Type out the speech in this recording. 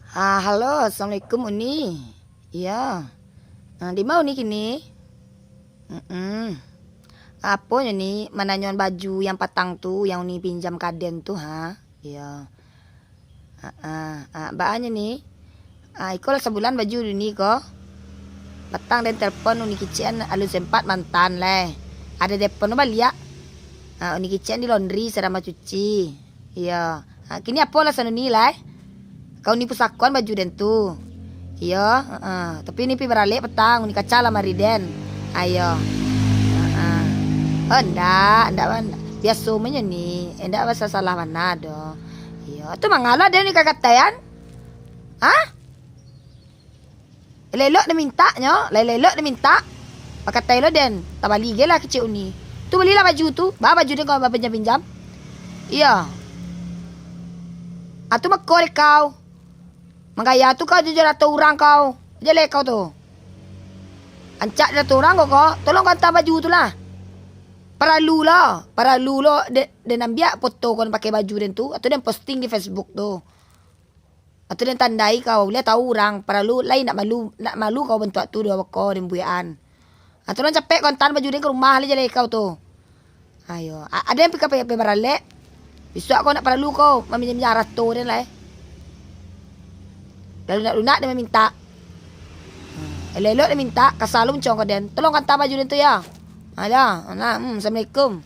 Halo, Assalamualaikum Uni. Iya. Di mau nih kini? Apanya nih? Mananyon baju yang patang tuh, yang Uni pinjam kaden tuh, ha? Iya. Baannya nih? Iko lah sebulan baju ini kok. Petang dan telepon Uni kician alun sempat mantan leh. Ada telepon balik ya. Uni kician di laundry serama cuci. Iya. Kini apa lah sana nih lah? Kau ni pusakuan baju den tu. Iya, tapi ni pi beralik petang ni kaca lah mari den. Ayo. Ndak biasa menyo ni. Ndak bahasa salah mana do. Iya, tu mangala den ni kakatayan. Lelok dia minta nyo, lelok dia minta. Pakatai lo den, tabali ge lah kecil ni. Tu belilah baju tu, baju dia kau pinjam-pinjam. Iya. Atu makore kau. Magaya tu kau jujur atau urang kau. Jelek kau tu. Ancak dia tu orang kau. Tolong kau hantar baju tu lah. Paralu lo. Dia nambiak foto kau pakai baju dia tu. Atau dia posting di Facebook tu. Atau dia tandai kau. Dia tahu orang. Paralu lain nak malu kau bentuk tu dua kau dan buyaan. Atau dia capek kau hantar baju dia ke rumah lah jelek kau tu. Ayo. Ada yang pakai baralek. Besok kau nak paralu kau. Mami diharato dia lah Lalu lunak dia minta. Elok dia minta. Kasar lu mencong kau den. Tolong hantar baju dia tu ya. Ada. Assalamualaikum.